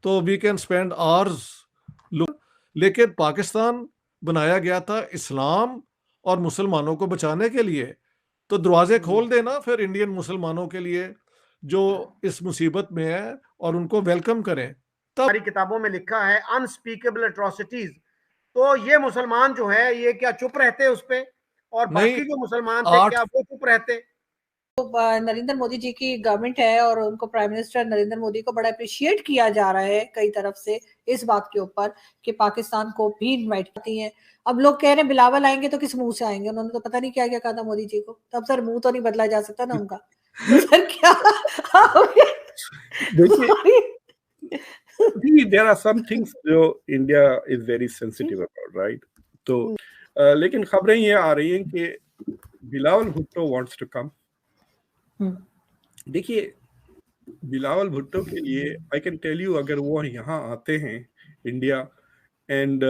तो we can spend hours. लेकिन पाकिस्तान बनाया गया था इस्लाम और मुसलमानों को बचाने के लिए, तो दरवाजे खोल देना फिर इंडियन मुसलमानों के लिए जो इस मुसीबत में है, और उनको वेलकम करें। तब हमारी किताबों में लिखा है अनस्पीकेबल एट्रोसिटीज, तो ये मुसलमान जो है ये क्या चुप रहते उस पे, और नहीं, बाकी जो मुसलमान थे क्या वो चुप रहते? नरेंद्र मोदी जी की गवर्नमेंट है और उनको प्राइम मिनिस्टर नरेंद्र मोदी को बड़ा अप्रिशिएट किया जा रहा है कई तरफ से इस बात के ऊपर कि पाकिस्तान को भी इनवाइट करती है। अब लोग कह रहे हैं बिलावल आएंगे तो किस मुंह से आएंगे, उन्होंने तो पता नहीं क्या क्या कहा था मोदी जी को, तब सर मुंह तो नहीं बदला जा सकता ना उनका। तो सर क्या देखिए there are some things जो India is very sensitive about, right? तो लेकिन खबरें ये आ रही हैं कि Bilawal Bhutto wants to come। देखिए बिलावल भुट्टो के लिए आई कैन टेल यू, अगर वो यहाँ आते हैं इंडिया एंड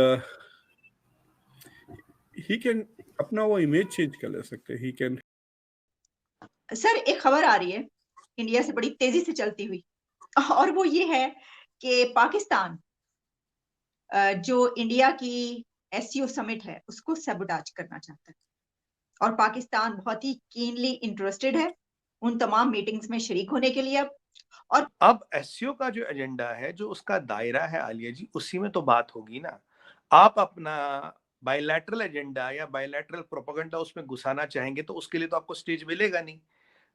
ही कैन अपना वो इमेज चेंज कर ले सकते हैं। He can. सर एक खबर आ रही है इंडिया से बड़ी तेजी से चलती हुई, और वो ये है कि पाकिस्तान जो इंडिया की एससीओ समिट है उसको सबोटाज करना चाहता है, और पाकिस्तान बहुत ही कीनली इंटरेस्टेड है उन तमाम मीटिंग्स में शरीक होने के लिए। और अब एससीओ का जो एजेंडा है, जो उसका दायरा है आलिया जी, उसी में तो बात होगी ना। आप अपना बायलैटरल एजेंडा या बायलैटरल प्रोपेगेंडा उसमें घुसाना चाहेंगे तो उसके लिए तो आपको स्टेज मिलेगा नहीं।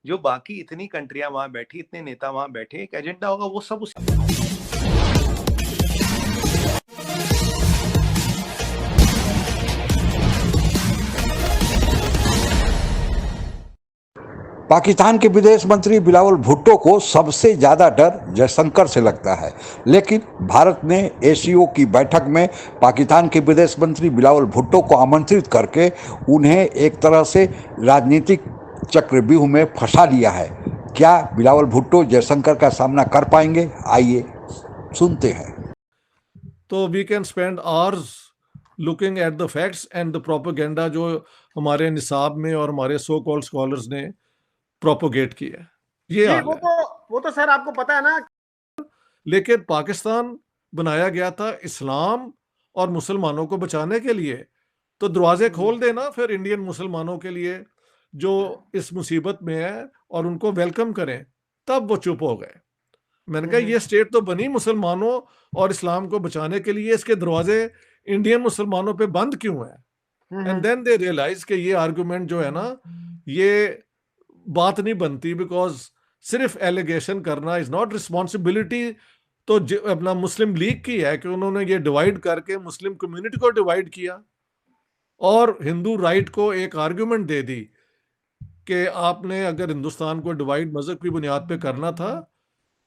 जो बाकी इतनी कंट्रियां वहां बैठी, इतने नेता वहां बैठे, एक एजेंडा होगा, वो सब उस पाकिस्तान के विदेश मंत्री बिलावल भुट्टो को सबसे ज्यादा डर जयशंकर से लगता है, लेकिन भारत ने एससीओ की बैठक में पाकिस्तान के विदेश मंत्री बिलावल भुट्टो को आमंत्रित करके उन्हें एक तरह से राजनीतिक चक्रव्यूह में फंसा लिया है। क्या बिलावल भुट्टो जयशंकर का सामना कर पाएंगे? आइए सुनते हैं। तो we can spend hours looking at the facts and the propaganda जो हमारे निसाब में और हमारे सो कॉल्ड स्कॉलर्स ने प्रोपोगेट किया। ये हाल है। वो तो सर आपको पता है ना। लेकिन पाकिस्तान बनाया गया था इस्लाम और मुसलमानों को बचाने के लिए, तो दरवाजे खोल देना फिर इंडियन मुसलमानों के लिए जो इस मुसीबत में है, और उनको वेलकम करें। तब वो चुप हो गए। मैंने कहा ये स्टेट तो बनी मुसलमानों और इस्लाम को बचाने के लिए, इसके दरवाजे इंडियन मुसलमानों पे बंद क्यों है? एंड देन दे रियलाइज कि ये आर्गुमेंट जो है ना, ये बात नहीं बनती, बिकॉज सिर्फ एलिगेशन करना इज नॉट रिस्पॉन्सिबिलिटी। तो अपना मुस्लिम लीग की है कि उन्होंने ये डिवाइड करके मुस्लिम कम्युनिटी को डिवाइड किया और हिंदू राइट को एक आर्गुमेंट दे दी कि आपने अगर हिंदुस्तान को डिवाइड मजहब की बुनियाद पे करना था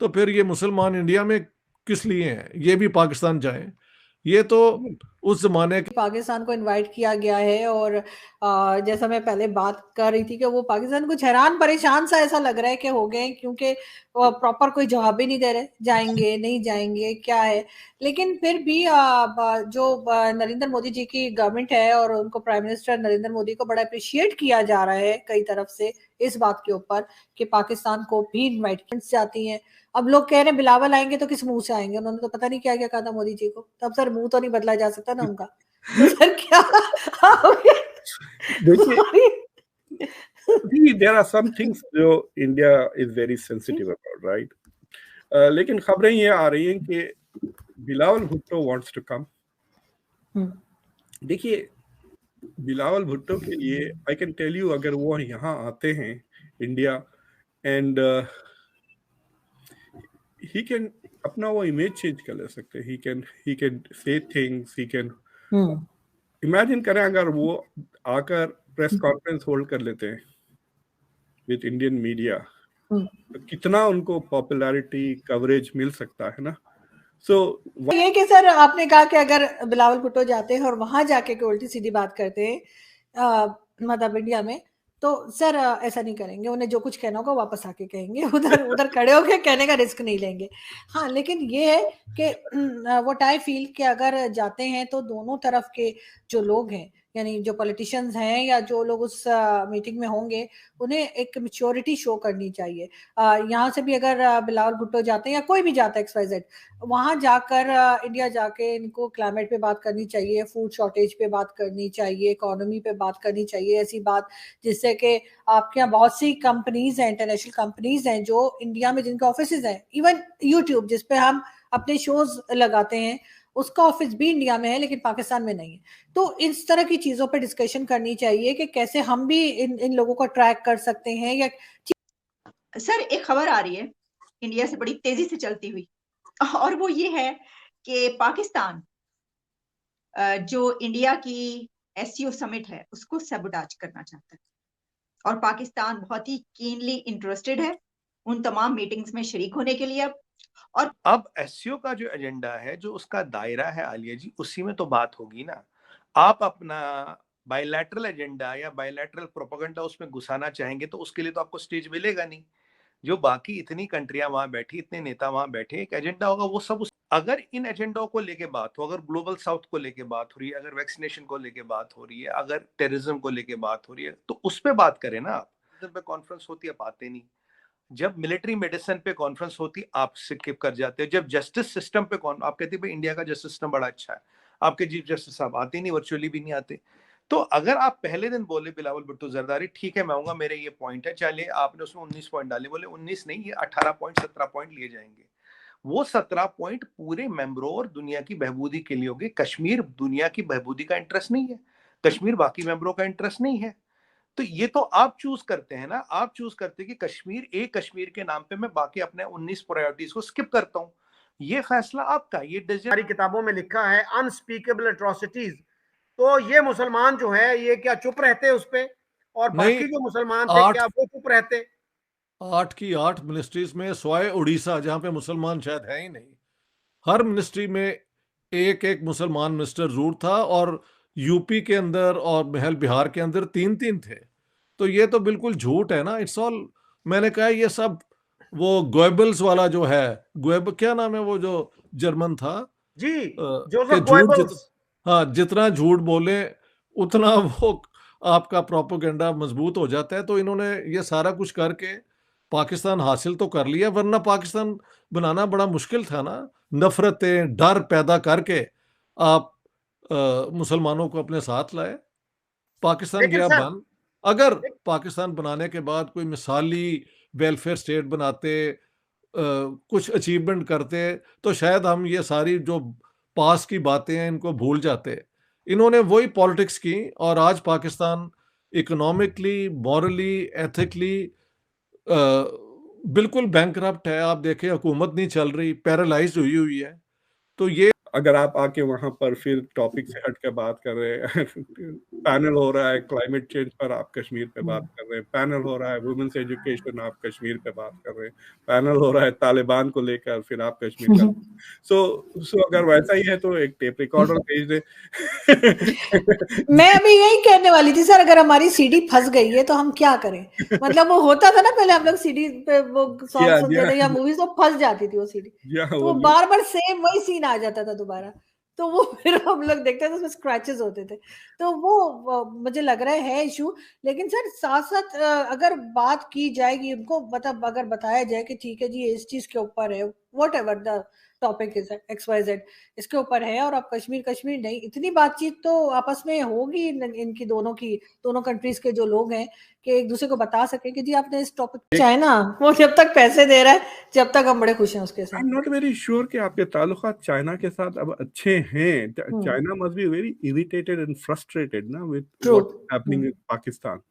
तो फिर ये मुसलमान इंडिया में किस लिए हैं, ये भी पाकिस्तान जाएं। ये तो उस जमाने के पाकिस्तान को इनवाइट किया गया है, और जैसा मैं पहले बात कर रही थी कि वो पाकिस्तान कुछ हैरान परेशान सा ऐसा लग रहा है कि हो गए, क्योंकि प्रॉपर कोई जवाब ही नहीं दे रहे, जाएंगे नहीं जाएंगे क्या है। लेकिन फिर भी जो नरेंद्र मोदी जी की गवर्नमेंट है और उनको प्राइम मिनिस्टर नरेंद्र मोदी को बड़ा अप्रिशिएट किया जा रहा है कई तरफ से इस बात के ऊपर कि पाकिस्तान को भी इनवाइट जाती है। अब लोग कह रहे हैं बिलावल आएंगे तो किस मुंह से आएंगे, उन्होंने तो पता नहीं क्या क्या कहा था मोदी जी को, तब सर मुंह तो नहीं बदला जा सकता ना उनका। तो सर क्या देखिए there are some things जो India is very sensitive about, right? लेकिन खबरें ये आ रही हैं कि Bilawal Bhutto wants to come। देखिए बिलावल भुट्टो के लिए आई कैन टेल यू, अगर वो यहाँ आते हैं इंडिया एंड ही कैन अपना वो इमेज चेंज कर ले सकते हैं। He can say things, he can imagine करें अगर वो आकर प्रेस कॉन्फ्रेंस होल्ड कर लेते हैं विद इंडियन मीडिया, तो कितना उनको पॉपुलैरिटी कवरेज मिल सकता है ना। ये कि सर आपने कहा कि अगर बिलावल भुट्टो जाते हैं और वहां जाके उल्टी सीधी बात करते हैं मतलब इंडिया में, तो सर ऐसा नहीं करेंगे, उन्हें जो कुछ कहना होगा वापस आके कहेंगे, उधर खड़े होके कहने का रिस्क नहीं लेंगे। हाँ, लेकिन ये है कि व्हाट आई फील कि अगर जाते हैं तो दोनों तरफ के जो लोग हैं यानी जो पॉलिटिशियंस हैं या जो लोग उस मीटिंग में होंगे, उन्हें एक मैच्योरिटी शो करनी चाहिए। यहाँ से भी अगर बिलावल भुट्टो जाते हैं या कोई भी जाता है XYZ, वहां जाकर इंडिया जाके इनको क्लाइमेट पे बात करनी चाहिए, फूड शॉर्टेज पे बात करनी चाहिए, इकोनॉमी पे बात करनी चाहिए, ऐसी बात जिससे कि आपके यहाँ बहुत सी कंपनीज हैं, इंटरनेशनल कंपनीज हैं जो इंडिया में जिनके ऑफिसेज हैं, इवन यूट्यूब जिसपे हम अपने शोज लगाते हैं, उसका ऑफिस भी इंडिया में है लेकिन पाकिस्तान में नहीं है। तो इस तरह की चीजों पे डिस्कशन करनी चाहिए कि कैसे हम भी इन लोगों को ट्रैक कर सकते हैं। या सर एक खबर आ रही है इंडिया से बड़ी तेजी से चलती हुई, और वो ये है कि पाकिस्तान जो इंडिया की SCO समिट है उसको सबोटाज करना चाहता है, और पाकिस्तान बहुत ही कीनली इंटरेस्टेड है उन तमाम मीटिंग्स में शरीक होने के लिए। और अब SCO का जो एजेंडा है, जो उसका दायरा है आलिया जी, उसी में तो बात होगी ना। आप अपना बायलैटरल एजेंडा या बायलैटरल प्रोपेगेंडा उसमें घुसाना चाहेंगे तो उसके लिए तो आपको स्टेज मिलेगा नहीं। जो बाकी इतनी कंट्रियां वहां बैठी, इतने नेता वहां बैठे, एक एजेंडा होगा, वो सब अगर इन एजेंडाओं को लेके बात हो, अगर ग्लोबल साउथ को लेके बात हो रही है, अगर वैक्सीनेशन को लेके बात हो रही है, अगर टेररिज्म को लेके बात हो रही है, तो उस पर बात करें ना। आप जब पे कॉन्फ्रेंस होती है आप आते नहीं, जब मिलिट्री मेडिसिन पे कॉन्फ्रेंस होती आप स्किप कर जाते हो, जब जस्टिस सिस्टम पे आप कहते हैं इंडिया का जस्टिस सिस्टम बड़ा अच्छा है, आपके चीफ जस्टिस साहब आते नहीं, वर्चुअली भी नहीं आते। तो अगर आप पहले दिन बोले बिलावल भुट्टो जरदारी ठीक है मैं आऊंगा, मेरे ये पॉइंट है, चलिए आपने उसमें 19 पॉइंट डाले, बोले 19 नहीं, ये 18 पॉइंट 17 पॉइंट लिए जाएंगे। वो 17 पॉइंट पूरे मेंबरों और दुनिया की बहबूदी के लिए होंगे। कश्मीर दुनिया की बहबूदी का इंटरेस्ट नहीं है, कश्मीर बाकी मेंबरों का इंटरेस्ट नहीं है। तो ये तो आप चूज करते हैं ना, आप चूज करते हैं कि कश्मीर, एक कश्मीर के नाम पे मैं बाकी अपने 19 प्रायोरिटीज को स्किप करता हूं। ये फैसला आपका, ये डिसीजन। हमारी किताबों में लिखा है अनस्पीकेबल एट्रोसिटीज, तो ये मुसलमान जो है ये क्या चुप रहते उस पे, और नहीं, बाकी जो मुसलमान थे 8 क्या वो चुप रहते? 8 की 8 मिनिस्ट्रीज में स्वाय उड़ीसा जहां पे मुसलमान शायद है ही नहीं, हर मिनिस्ट्री में एक एक मुसलमान मिनिस्टर जरूर था, और यूपी के अंदर और महल बिहार के अंदर 3-3 थे। तो ये तो बिल्कुल झूठ है ना, इट्स ऑल। मैंने कहा ये सब वो गोएबल्स वाला जो है, गोएब क्या नाम है वो जो जर्मन था, जी, कि जोसेफ झूठ गोएबल्स। हाँ, जितना झूठ बोले उतना वो आपका प्रोपोगंडा मजबूत हो जाता है। तो इन्होंने ये सारा कुछ करके पाकिस्तान हासिल तो कर लिया, वरना पाकिस्तान बनाना बड़ा मुश्किल था ना। नफरतें, डर पैदा करके आप मुसलमानों को अपने साथ लाए, पाकिस्तान लेकिन गया सर, बन। अगर पाकिस्तान बनाने के बाद कोई मिसाली वेलफेयर स्टेट बनाते, कुछ अचीवमेंट करते, तो शायद हम ये सारी जो पास की बातें हैं इनको भूल जाते। इन्होंने वही पॉलिटिक्स की, और आज पाकिस्तान इकोनॉमिकली, मॉरली, एथिकली बिल्कुल बैंकरप्ट है। आप देखें हुकूमत नहीं चल रही, पैरालाइज हुई हुई है। तो ये अगर आप आके वहां पर फिर टॉपिक से हट के बात कर रहे हैं पैनल हो रहा है क्लाइमेट चेंज पर, आप कश्मीर पे बात कर रहे हैं, पैनल हो रहा है वुमेन्स एजुकेशन, आप कश्मीर पे बात कर रहे हैं, पैनल हो रहा है तालिबान को लेकर, फिर आप कश्मीर का सो अगर वैसा ही है तो एक टेप रिकॉर्डर भेज दे। मैं अभी यही कहने वाली थी सर, अगर हमारी सीडी फंस गई है तो हम क्या करें। मतलब वो होता था ना पहले, हम लोग सीडी पे वो सॉन्ग सुनते थे या मूवीज, तो फंस जाती थी वो सीडी, तो वो बार बार सेम वही सीन आ जाता था दोबारा, तो वो फिर हम लोग देखते थे उसमें स्क्रैचेस होते थे। तो वो मुझे लग रहा है इशू। लेकिन सर साथ साथ अगर बात की जाएगी, उनको मतलब अगर बताया जाए कि ठीक है जी इस चीज के ऊपर है, what ever the topic is XYZ, इसके ऊपर है, और आप कश्मीर कश्मीर नहीं, इतनी बातचीत तो आपस में होगी इनकी दोनों कंट्रीज के जो लोग हैं, कि एक दूसरे को बता सके कि जी आपने इस टॉपिक। चाइना वो जब तक पैसे दे रहा है, जब तक हम बड़े खुश हैं उसके साथ। I am not very sure कि आपके ताल्लुकात चाइना के साथ अब अच्छे हैं। China must be very irritated and frustrated ना with what happening in Pakistan.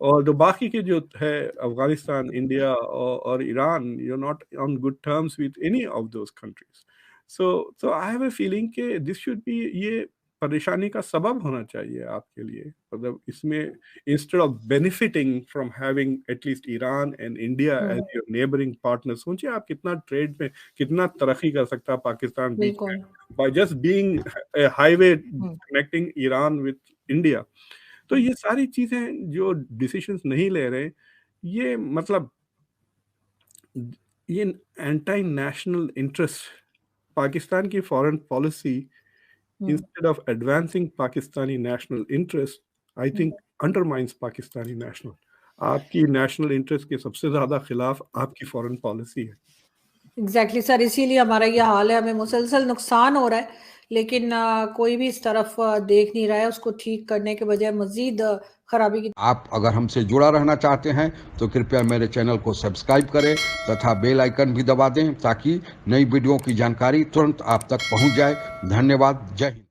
और जो बाकी के जो है अफगानिस्तान, इंडिया और Iran, you are not on good terms with any of those countries. So I have a feeling कि दिस शुड बी, ये परेशानी का सबब होना चाहिए आपके लिए। मतलब इसमें instead of benefiting from having at least Iran and India as your neighbouring partner, सोचिए आप कितना ट्रेड में कितना तरक्की कर सकता है पाकिस्तान बीच में, by just being a highway connecting Iran with India. तो ये सारी चीजें जो डिसीजंस नहीं ले रहे, ये मतलब ये एंटी नेशनल इंटरेस्ट, पाकिस्तान की foreign policy instead of advancing Pakistani national interest, I think undermines Pakistani national. आपकी नेशनल इंटरेस्ट के सबसे ज्यादा खिलाफ आपकी फॉरेन पॉलिसी है। एग्जैक्टली सर, इसीलिए हमारा ये हाल है, हमें मुसलसल नुकसान हो रहा है, लेकिन कोई भी इस तरफ देख नहीं रहा है, उसको ठीक करने के बजाय मजीद खराबी की। आप अगर हमसे जुड़ा रहना चाहते हैं तो कृपया मेरे चैनल को सब्सक्राइब करें तथा बेल आइकन भी दबा दें ताकि नई वीडियो की जानकारी तुरंत आप तक पहुंच जाए। धन्यवाद। जय हिंद।